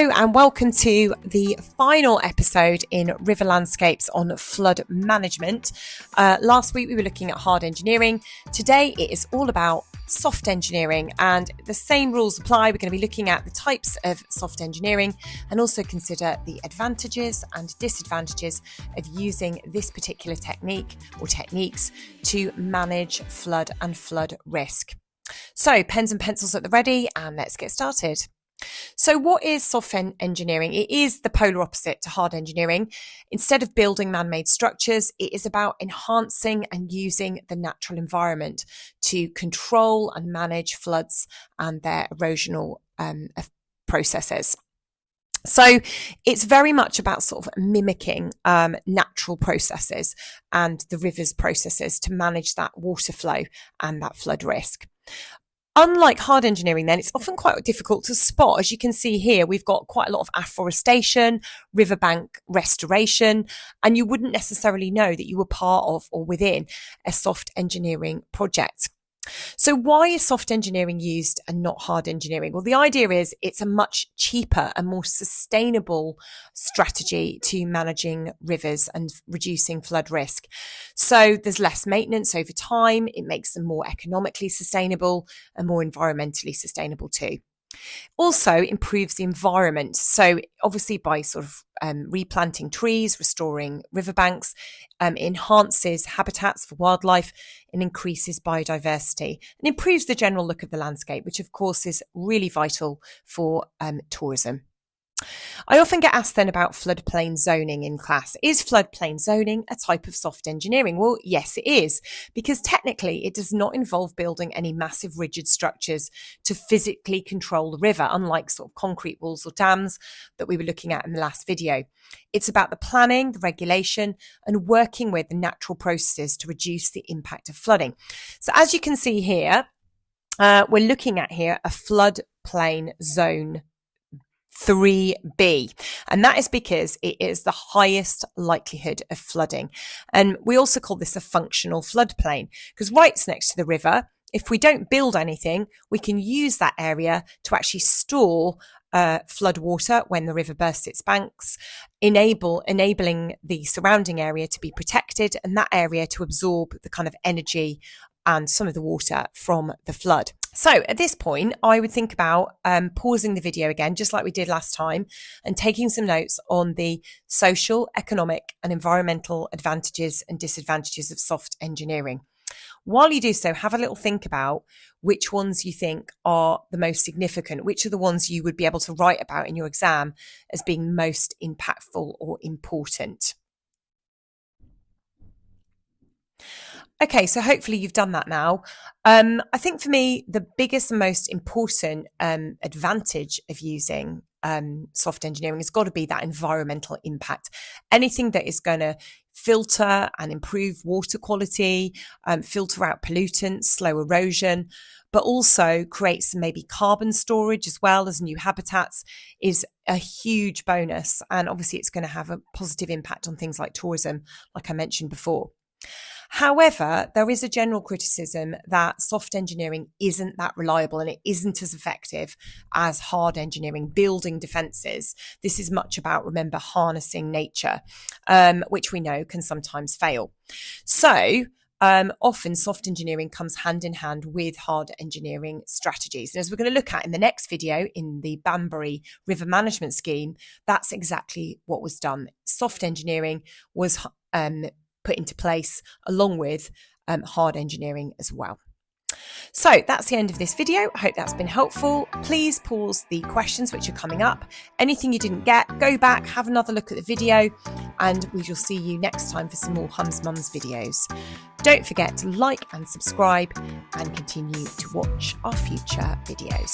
Hello and welcome to the final episode in River Landscapes on flood management. Last week we were looking at hard engineering. Today it is all about soft engineering, and the same rules apply. We're going to be looking at the types of soft engineering and also consider the advantages and disadvantages of using this particular technique or techniques to manage flood and flood risk. So pens and pencils at the ready and let's get started. So what is soft engineering? It is the polar opposite to hard engineering. Instead of building man-made structures, it is about enhancing and using the natural environment to control and manage floods and their erosional processes. So it's very much about sort of mimicking natural processes and the river's processes to manage that water flow and that flood risk. Unlike hard engineering, then, it's often quite difficult to spot. As you can see here, we've got quite a lot of afforestation, riverbank restoration, and you wouldn't necessarily know that you were part of or within a soft engineering project. So why is soft engineering used and not hard engineering? Well, the idea is it's a much cheaper and more sustainable strategy to managing rivers and reducing flood risk. So there's less maintenance over time. It makes them more economically sustainable and more environmentally sustainable too. Also improves the environment. So obviously by sort of replanting trees, restoring riverbanks, enhances habitats for wildlife and increases biodiversity and improves the general look of the landscape, which of course is really vital for tourism. I often get asked then about floodplain zoning in class. Is floodplain zoning a type of soft engineering? Well, yes, it is, because technically it does not involve building any massive rigid structures to physically control the river, unlike sort of concrete walls or dams that we were looking at in the last video. It's about the planning, the regulation, and working with the natural processes to reduce the impact of flooding. So as you can see here, we're looking at here a floodplain zone 3B, and that is because it is the highest likelihood of flooding. And we also call this a functional floodplain because right next to the river, if we don't build anything, we can use that area to actually store flood water when the river bursts its banks, enabling the surrounding area to be protected and that area to absorb the kind of energy and some of the water from the flood. So at this point, I would think about pausing the video again, just like we did last time, and taking some notes on the social, economic and environmental advantages and disadvantages of soft engineering. While you do so, have a little think about which ones you think are the most significant, which are the ones you would be able to write about in your exam as being most impactful or important. Okay, so hopefully you've done that now. I think for me, the biggest and most important advantage of using soft engineering has got to be that environmental impact. Anything that is going to filter and improve water quality, filter out pollutants, slow erosion, but also create some maybe carbon storage as well as new habitats is a huge bonus. And obviously it's going to have a positive impact on things like tourism, like I mentioned before. However, there is a general criticism that soft engineering isn't that reliable and it isn't as effective as hard engineering, building defences. This is much about, remember, harnessing nature, which we know can sometimes fail. So often soft engineering comes hand in hand with hard engineering strategies. And as we're going to look at in the next video in the Banbury River Management Scheme, that's exactly what was done. Soft engineering was put into place along with hard engineering as well. So that's the end of this video. I hope that's been helpful. Please pause the questions which are coming up. Anything you didn't get, go back, have another look at the video, and we shall see you next time for some more Hums Mums videos. Don't forget to like and subscribe and continue to watch our future videos.